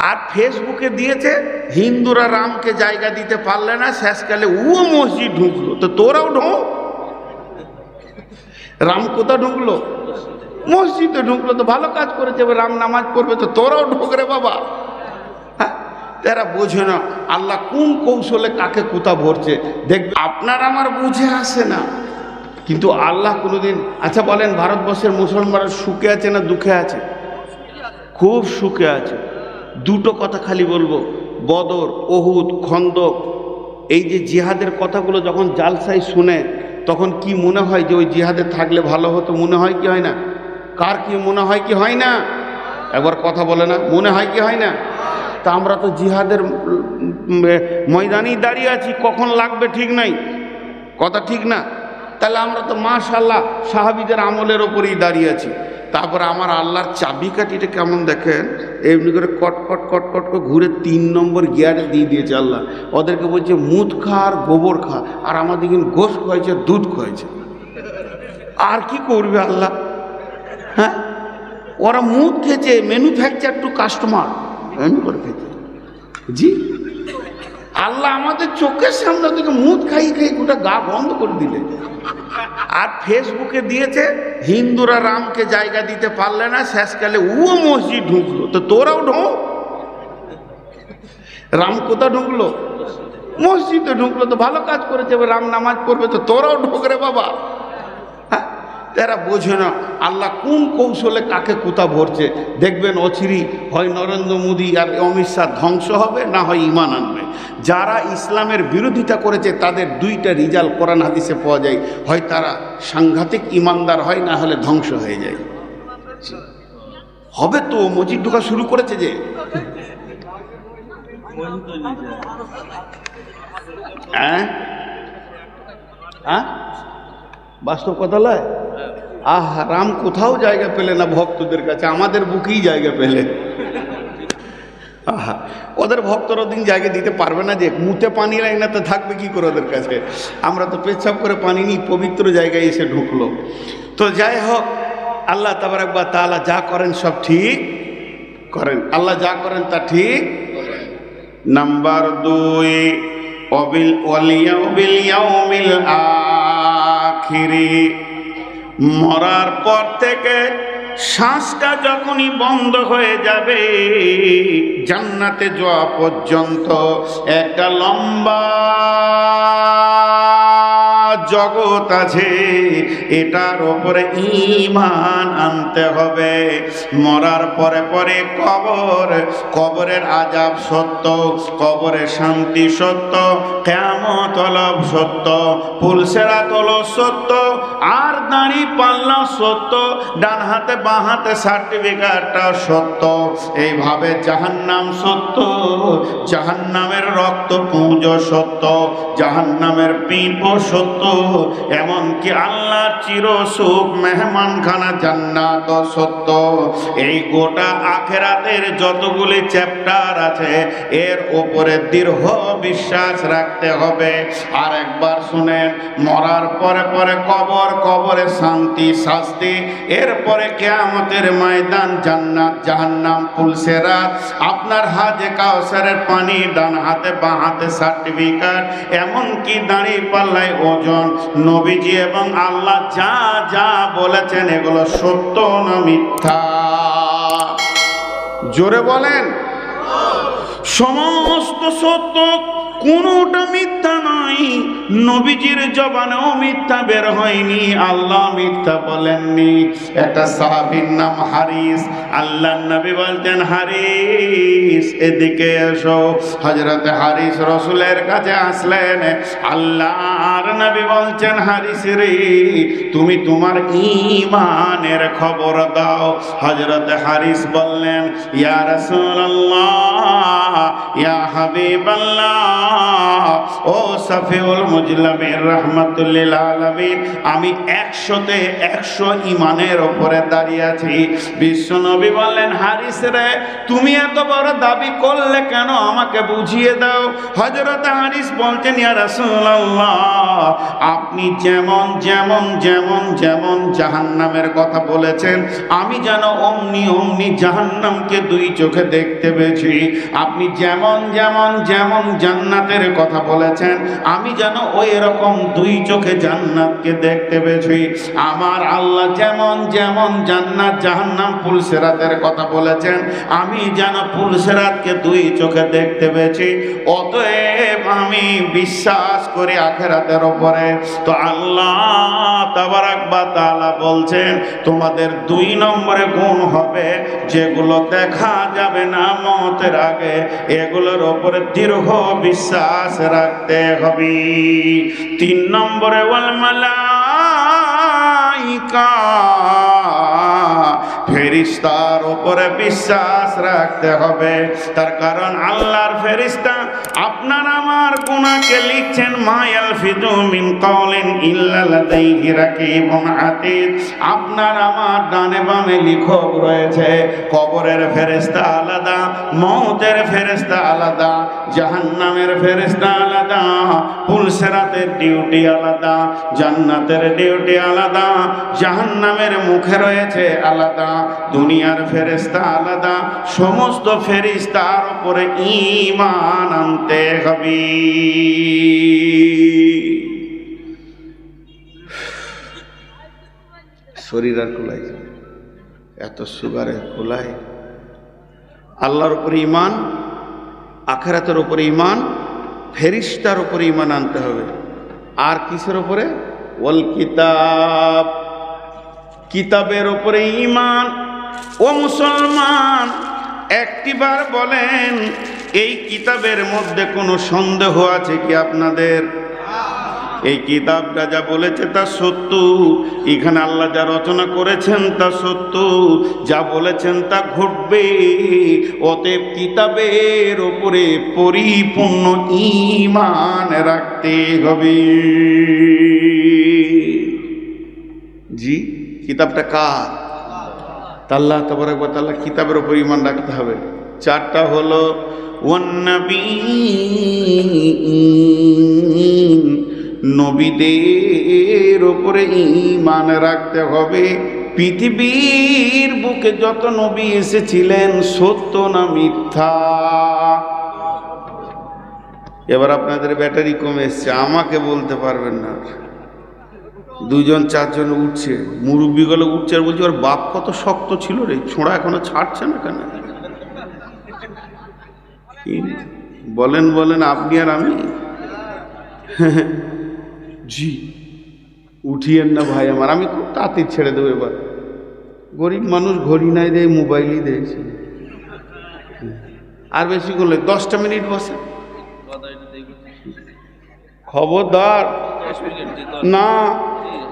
আর ফেসবুকে দিয়েছে হিন্দুরা রামকে জায়গা দিতে পারলে না, শেষকালে ও মসজিদ ঢুকলো। তো তোরাও ঢোক। রাম কোথায় ঢুকলো? মসজিদে ঢুকলো। তো ভালো কাজ করেছে, রাম নামাজ পড়বে, তো তোরাও ঢোক রে বাবা। তারা বোঝে না আল্লাহ কোন কৌশলে কাকে কোথা ভরছে। দেখবে আপনার আমার বুঝে আসে না, কিন্তু আল্লাহ কোনোদিন। আচ্ছা বলেন, ভারতবর্ষের মুসলমানরা সুখে আছে না দুঃখে আছে? খুব সুখে আছে। দুটো কথা খালি বলবো, বদর, ওহুদ, খন্দক, এই যে জিহাদের কথাগুলো যখন জালসাই শুনে, তখন কি মনে হয় যে ওই জিহাদে থাকলে ভালো হতো? মনে হয় কি হয় না? কার কি মনে হয় কি হয় না? একবার কথা বলে না, মনে হয় কি হয় না? তা আমরা তো জিহাদের ময়দানেই দাঁড়িয়ে আছি, কখন লাগবে ঠিক নাই, কথা ঠিক না? তাহলে আমরা তো মাশাআল্লাহ সাহাবীদের আমলের ওপরেই দাঁড়িয়ে আছি। তারপরে আমার আল্লাহর চাবিকাঠিটা কেমন দেখেন, এমনি করে কটকট কটকট করে ঘুরে 3 নম্বর গিয়ারে দিয়ে দিয়েছে আল্লাহ। ওদেরকে বলছে মুদ খা আর গোবর খা, আর আমাদের কিন্তু গোশ খাইছে, দুধ খাইছে। আর কি করবে আল্লাহ? হ্যাঁ, ওরা মুদ খেয়েছে, ম্যানুফ্যাকচার টু কাস্টমার, এমনি করে খেয়েছে। জি, আল্লাহ আমাদের চোখের সামনে থেকে মুদ খাই খাই গোটা গা বন্ধ করে দিলে। আর ফেসবুকে দিয়েছে হিন্দুরা রামকে জায়গা দিতে পারলে না, শেষকালে ও মসজিদ ঢুকলো। তো তোরাও ঢোক। রাম কোথায় ঢুকলো? মসজিদে ঢুকলো। তো ভালো কাজ করেছে, রাম নামাজ পড়বে, তো তোরাও ঢোক রে বাবা। তারা বোঝে না আল্লাহ কোন কৌশলে কাকে কোথা ভরছে। দেখবেন অচিরেই হয় নরেন্দ্র মোদী আর অমিত শাহ ধ্বংস হবে, না হয় ঈমান আনবে। যারা ইসলামের বিরোধিতা করেছে তাদের দুইটা রেজাল্ট কোরআন হাদিসে পাওয়া যায়, হয় তারা সাংঘাতিক ঈমানদার হয়, না হলে ধ্বংস হয়ে যায়। হবে তো, মসজিদ ঢোকা শুরু করেছে যে। হ্যাঁ হ্যাঁ, বাস্তব কথা লয়। রাম কোথাও জায়গা পেলে না ভক্তদের কাছে, আমাদের বুকেই জায়গা পেলে। ওদের ভক্তরা দিন জায়গা দিতে পারবে না, যে মুতে পানি লাগে না তো থাকবে কি করে ওদের কাছে। আমরা তো পেচ্ছাপ করে পানি নিই, পবিত্র জায়গায় এসে ঢুকলো। তো যাই হোক, আল্লাহ তাবারক ওয়া তাআলা যা করেন সব ঠিক করেন। আল্লাহ যা করেন তা ঠিক। নাম্বার 2, ওয়াল ইয়াউমিল আখিরি, মরার পর থেকে শ্বাসটা যখনই বন্ধ হয়ে যাবে, জান্নাতে যাওয়া পর্যন্ত একটা লম্বা জগৎ আছে, এটার ওপরে ঈমান আনতে হবে। মরার পরে পরে কবরের আযাব সত্য, কবরের শান্তি সত্য, কিয়ামত হলো সত্য, পুলসেরাত হলো সত্য, আর দাড়ি পাল্লা সত্য, ডান হাতে বাঁ হাতে সার্টিফিকেটটা সত্য। এইভাবে জাহান্নাম সত্য, জাহান্নামের রক্ত পুঁজ সত্য, জাহান্নামের পিঁপো সত্য, এমনকি আল্লাহর চির সুখ মেহমানখানা জান্নাত সত্য। এই গোটা আখিরাতের যতগুলি চ্যাপ্টার আছে, এর উপরে দৃঢ় বিশ্বাস রাখতে হবে। আর একবার শুনেন, মরার পরে পরে কবরে শান্তি শাস্তি, এরপরে কিয়ামতের ময়দান, জান্নাত জাহান্নাম, পুলসেরাত, আপনার হাতে কাউসারের পানি, ডান হাতে বাঁ হাতে সার্টিফিকেট, এমনকি দাঁড়ি পাল্লায় ওজন। নবীজি এবং আল্লাহ যা যা বলেছেন এগুলো সত্য না মিথ্যা? জোরে বলেন। সমস্ত সত্য, কোনটা মিথ্যা নয়। নবীজির জবানেও মিথ্যা বের হয়নি, আল্লাহ মিথ্যা বলেননি। একটা সাহাবীর নাম হারিস, আল্লাহর নবী বলতেন, হারিস এদিকে এসো। হযরত হারিস রাসূলের কাছে আসলেন। আল্লাহর নবী বলছেন, হারিস রে, তুমি তোমার ঈমানের খবর দাও। হযরত হারিস বললেন, ইয়া রাসূলুল্লাহ, ইয়া হাবিবাল্লাহ, ও সাফিউল মুজলামিন রাহমাতুল লিল আলামিন, আমি 100-তে 100 ঈমানের উপরে দাঁড়িয়ে আছি। বিশ্বনবী বললেন, হারিস রে, তুমি এত বড় দাবি করলে কেন, আমাকে বুঝিয়ে দাও। হযরত হারিস বলছেন, ইয়া রাসূলুল্লাহ, আপনি যেমন যেমন যেমন যেমন জাহান্নামের কথা বলেছেন, আমি যেন অমনি অমনি জাহান্নামকে 2 চোখে দেখতে পেয়েছি। আপনি যেমন যেমন যেমন জান্নাতের কথা বলেছেন, আমি যেন ওই রকম 2 চোখে জান্নাতকে দেখতে পেয়েছি। আমার আল্লাহ যেমন যেমন জান্নাত জাহান্নাম পুলসিরাতের কথা বলেছেন, আমি যেন পুলসিরাতকে 2 চোখে দেখতে পেয়েছি। অতএব আমি বিশ্বাস করি আখিরাতের উপরে। তো আল্লাহ তাবারাক ওয়া তাআলা বলছেন, তোমাদের 2 নম্বরে গুণ হবে যেগুলো দেখা যাবে না মওতের আগে, এগুলোর উপরে দৃঢ় বিশ্বাস রাখতে হবে। 3 নম্বরে ওয়াল মালাইকা, ফেরেশতার উপরে বিশ্বাস রাখতে হবে। তার কারণ আল্লাহর ফেরেশতা আপনার আমার গুনাহকে লিখছেন। মা ইয়ালফিযু মিন কাওলিন ইল্লা লাদাইহি রাকিবুন আতীদ, আপনার আমার ডানে বামে লিখক রয়েছে। কবরের ফেরেশতা আলাদা, মওতের ফেরেশতা আলাদা, জাহান্নামের ফেরেশতা আলাদা, পুলসিরাতের ডিউটি আলাদা, জান্নাতের ডিউটি আলাদা, জাহান্নামের মুখে রয়েছে আলাদা, দুনিয়ার ফেরেশতা আলাদা। সমস্ত ফেরেশতার উপরে ঈমান আনতে হবে। শরীর আর কুলাই, এত সুগারের কুলাই। আল্লাহর উপরে ঈমান, আখিরাতের উপরে ঈমান, ফেরেশতার উপরে ঈমান আনতে হবে। আর কিসের উপরে? ওয়াল কিতাব, কিতাবের উপরে ঈমান। ও মুসলমান, একটিবার বলেন, এই কিতাবের মধ্যে কোনো সন্দেহ আছে কি আপনাদের? এই কিতাবটা যা বলেছে তা সত্য, এখানে আল্লাহ যা রচনা করেছেন তা সত্য, যা বলেছেন তা ঘটবে। অতএব কিতাবের উপরে পরিপূর্ণ ঈমান রাখতে হবে। জি, কিতাবটা কার? আল্লাহ তাবারাক ওয়া তাআলা, কিতাবের উপর ঈমান রাখতে হবে। 4টা হলো ওয়ান নাবিয়্যিন, নবীদের উপরে ঈমান রাখতে হবে। পৃথিবীর বুকে যত নবী এসেছিলেন, সত্য না মিথ্যা? এবার আপনাদের ব্যাটারি কমে এসছে, আমাকে বলতে পারবেন না। 2 জন 4 জন উঠছে, মুরব্বীগুলো উঠছে আর বলছে, ওর বাপ কত শক্ত ছিল রে, ছোঁড়া এখনো ছাড়ছে না কেন? বলেন বলেন, আপনি আর আমি? জি, উঠিয়েন না ভাই আমার, আমি খুব তাড়াতাড়ি ছেড়ে দেবো। এবার গরিব মানুষ, ঘড়ি নাই দেয়, মোবাইলই দিয়েছে। আর বেশি করলে 10টা মিনিট বসে। খবরদার না,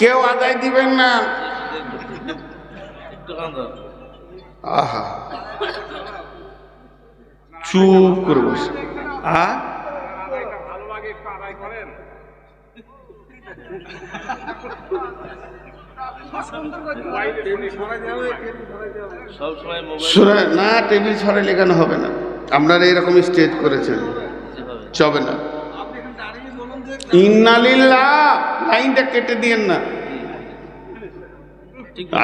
কেউ আদায় দিবেন না। আহা, চুপ করে বসে। না, টেবিল সরাই কেন হবে না? আপনারা এরকম স্টেজ করেছেন, চবে না। ইন্নালিল্লাহ, লাইনটা কেটে দিয়েন না।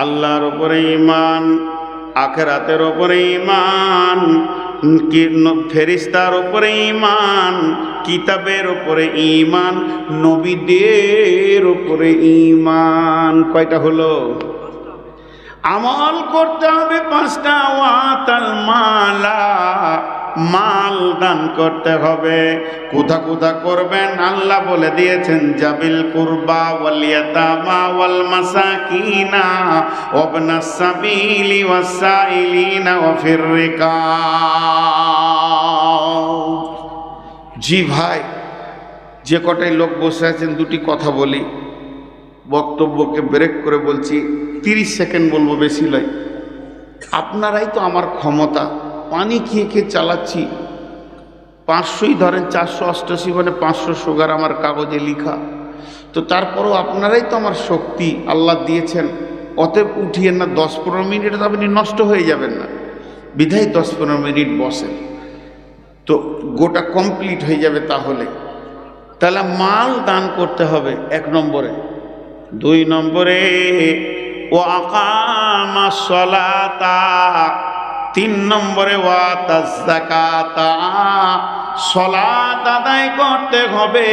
আল্লাহর উপরে ঈমান, আখিরাতের উপরে ঈমান, ফেরেশতার উপরে ঈমান, কিতাবের উপরে ঈমান, নবীদের উপরে ঈমান। কয়টা হলো? আমল করতে হবে 5টা। ওয়াতাল মালা, মাল দান করতে হবে। কোথা কোথা করবেন আল্লাহ বলে দিয়েছেন, জাবিল কুরবা ওয়াল ইয়াতামা ওয়াল মাসাকিনা ওয়াবনাস সাবিলি ওয়াস সাইলিনা ওয়া ফির রিকাব। জি ভাই, যে কটাই লোক বসে আছেন, 2টি কথা বলি। বক্তব্যকে ব্রেক করে বলছি, 30 সেকেন্ড বলবো, বেশি নয়। আপনারাই তো আমার ক্ষমতা, পানি খেয়ে খেয়ে চালাচ্ছি। 500ই ধরেন, 488 মানে 500 সুগার আমার কাগজে লিখা। তো তারপরও আপনারাই তো আমার শক্তি আল্লাহ দিয়েছেন, অতএব উঠিয়েন না। 10-15 মিনিট তো আপনি নষ্ট হয়ে যাবেন না, বিধায় 10-15 মিনিট বসেন, তো গোটা কমপ্লিট হয়ে যাবে। তাহলে মাল দান করতে হবে 1 নম্বরে। 2 নম্বরে ও আকামাস সালাতা, 3 নম্বরে ওয়াতাজ যাকাতা, সালাত আদায় করতে হবে,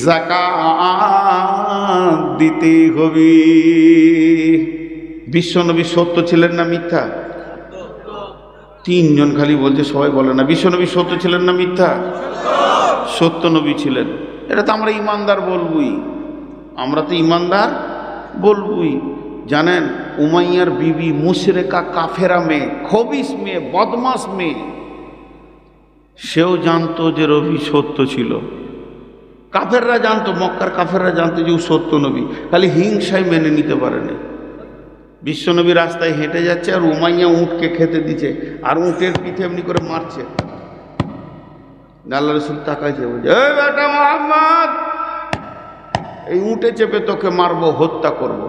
যাকাত দিতে হবে। বিশ্বনবী সত্য ছিলেন না মিথ্যা? 3 জন খালি বলছে, সবাই বলে না। বিশ্বনবী সত্য ছিলেন না মিথ্যা? সত্য নবী ছিলেন। এটা তো আমরা ইমানদার বলবই, আমরা তো ইমানদার বলবই। জানেন, উমাইয়ার বিবি মুশরিকা কাফেরা মেয়ে, খবিস মেয়ে, বদমাস মেয়ে, সেও জানতো যে নবী সত্য ছিল। কাফেররা জানতো, মক্কার কাফেররা জানতো যে ও সত্য নবী, খালি হিংসায় মেনে নিতে পারেনি। বিশ্বনবী রাস্তায় হেঁটে যাচ্ছে আর উমাইয়া উঁটকে খেতে দিচ্ছে, আর উঁটের পিঠে এমনি করে মারছে। আল্লাহ রাসূল তাকাইছে, বলছে, এই বেটা মুহাম্মদ, এই উঁটে চেপে তোকে মারবো, হত্যা করব।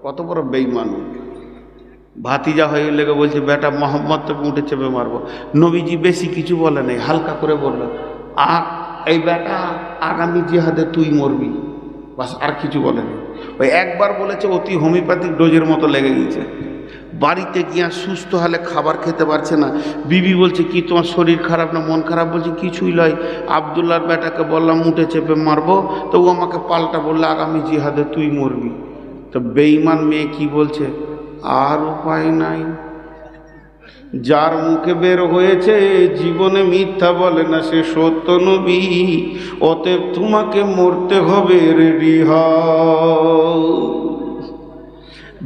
কত বড় বেঈমান! ভাতিজা হয়ে লেগে বলছে, বেটা মোহাম্মদ তোকে উঁটে চেপে মারবো। নবীজি বেশি কিছু বলে নাই, হালকা করে বলল, এই বেটা আগামী জিহাদে তুই মরবি, বাস, আর কিছু বলেনি। ওই একবার বলেছে, অতি হোমিওপ্যাথিক ডোজের মতো লেগে গেছে। বাড়িতে গিয়া সুস্থ হলে খাবার খেতে পারছে না। বিবি বলছে, কি তোমার শরীর খারাপ না মন খারাপ? বলছে, কিছুই লয়, আবদুল্লাহর বেটাকে বললাম উঠে চেপে মারবো, তো ও আমাকে পাল্টা বললে আগামী জিহাদে তুই মরবি। তো বেঈমান মেয়ে কি বলছে, আর উপায় নাই, যার মুখে বের হয়েছে জীবনে মিথ্যা বলে না, সে সত্য নবী, অতএব তোমাকে মরতে হবে, রেডি হও।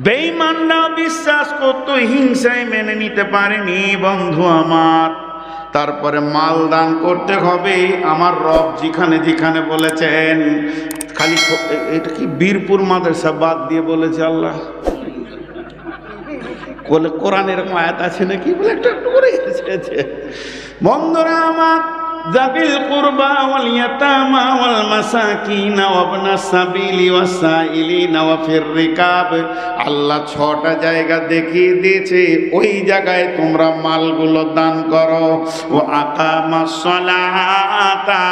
বেঈমানরা বিশ্বাস করতো, হিংসায় মেনে নিতে পারেনি বন্ধু আমার। তারপরে মাল দান করতে হবে, আমার রব যেখানে যেখানে বলেছেন। খালি এটা কি বীরপুর মাদ্রাসা বাদ দিয়ে বলেছে আল্লাহ? বলে কোরআন এরকম আয়াত আছে নাকি? বলে একটু একটু করে এসেছে। বন্ধুরা আমার, যাবিল কুরবা ওয়াল ইয়াতামা ওয়াল মাসাকিন ওয়া ইবনাস সাবিলি ওয়াস সাইলিনা ওয়া ফির রিকাব, আল্লাহ 6টা জায়গা দেখিয়ে দিয়েছে, ওই জায়গায় তোমরা মালগুলো দান করো। ও আকামাস সালাতা,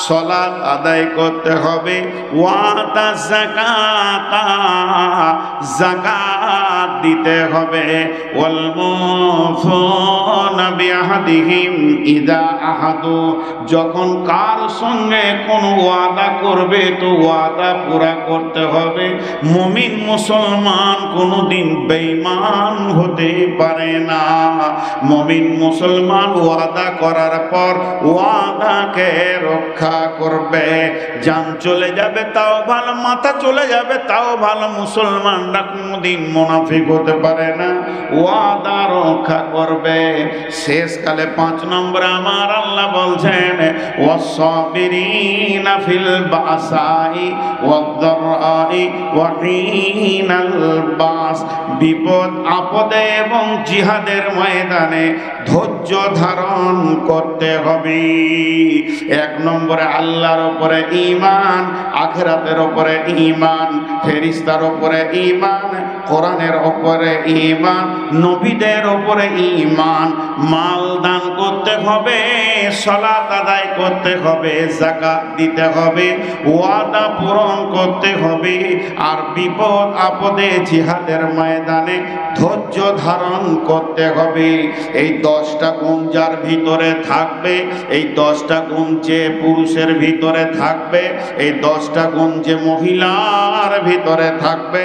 সালাত আদায় করতে হবে। ওয়াতাজ যাকাতা, যাকাত দিতে হবে। ওয়াল মুফুনা বিআহদিহিম ইযা আহাদু, যখন কার সঙ্গে কোন ওয়াদা করবে তো ওয়াদা পুরা করতে হবে। মুমিন মুসলমান কোনদিন বেঈমান হতে পারে না। মুমিন মুসলমান ওয়াদা করার পর ওয়াদাকে রক্ষা করবে। জান চলে যাবে তাও ভালো, মাথা চলে যাবে তাও ভালো, মুসলমানরা কোনদিন মুনাফিক হতে পারে না, ওয়াদা রক্ষা করবে। শেষকালে 5 নম্বর আমার আল্লাহ বলছেন, ওয়াসসাবিরিনা ফিল বাসাই ওয়াদ-দারআই ওয়া হিনাল বাস, বিপদ আপদে এবং জিহাদের ময়দানে ধৈর্য ধারণ করতে হবে। 1 নম্বরে আল্লাহর উপরে ঈমান, আখিরাতের উপরে ঈমান, ফেরেশতার উপরে ঈমান, কোরআনের উপরে ঈমান, নবীদের উপরে ঈমান। মাল দান করতে হবে, সালাত আদায় করতে হবে, যাকাত দিতে হবে, ওয়াদা পূরণ করতে হবে, আর বিপদ আপদে জিহাদের ময়দানে ধৈর্য ধারণ করতে হবে। এই 10টা গুণ যার ভিতরে থাকবে, এই 10টা গুণ যে পুরুষের ভিতরে থাকবে, এই 10টা গুণ যে মহিলার ভিতরে থাকবে,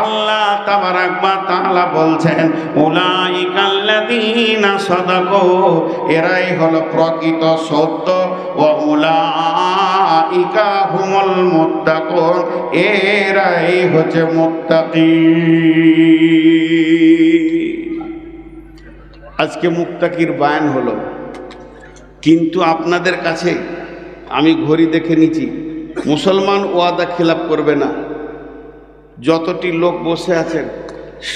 আল্লাহ তাবারাক ওয়া তাআলা বলছেন, উলাইকাল্লাযীনা সাদাকু, এরাই হলো প্রকৃত সত্য, ওয়া উলাইকা হুমুল মুত্তাকুন, এরাই হচ্ছে মুত্তাকি। আজকে মুত্তাকির বয়ান হলো, কিন্তু আপনাদের কাছে আমি ঘড়ি দেখে নিচ্ছি, মুসলমান ওয়াদা খিলাফ করবে না। যতটি লোক বসে আছেন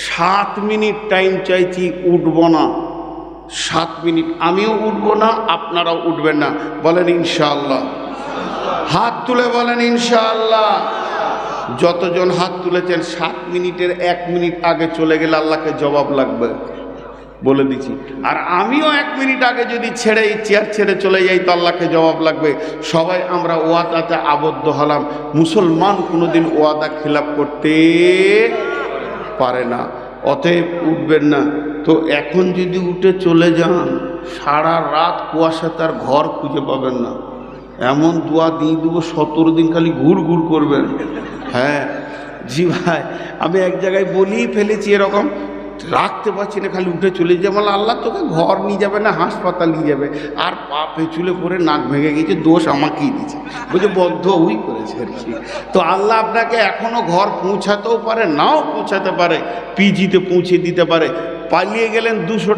7 মিনিট টাইম চাইছি, উঠব না। 7 মিনিট আমিও উঠবো না, আপনারাও উঠবেন না। বলেন ইনশাআল্লাহ। হাত তুলে বলেন ইনশাআল্লাহ। যতজন হাত তুলেছেন 7 মিনিটের 1 মিনিট আগে চলে গেলে আল্লাহকে জবাব লাগবে, বলে দিচ্ছি। আর আমিও 1 মিনিট আগে যদি ছেড়ে চেয়ার ছেড়ে চলে যাই তো আল্লাহকে জবাব লাগবে। সবাই আমরা ওয়াদাতে আবদ্ধ হলাম, মুসলমান কোনোদিন ওয়াদা খিলাফ করতে পারে না। অতএব উঠবেন না। তো এখন যদি উঠে চলে যান, সারা রাত কুয়াশা, তার ঘর খুঁজে পাবেন না। এমন দোয়া দিয়ে দেবো 17 দিন খালি ঘুর ঘুর করবেন। হ্যাঁ জি ভাই, আমি এক জায়গায় বলেই ফেলেছি এরকম, রাখতে পারছি না, খালি উঠে চলে যাবে। বলে আল্লাহ তোকে ঘর নিয়ে যাবে না হাসপাতাল নিয়ে যাবে, আর পা পেঁচুলে পরে নাক ভেঙে গেছে, দোষ আমাকেই দিয়েছে, বলছে বদ্ধ ওই করেছে আর কি। তো আল্লাহ আপনাকে এখনো ঘর পৌঁছাতেও পারে, নাও পৌঁছাতে পারে, পিজিতে পৌঁছে দিতে পারে। পালিয়ে গেলেন 200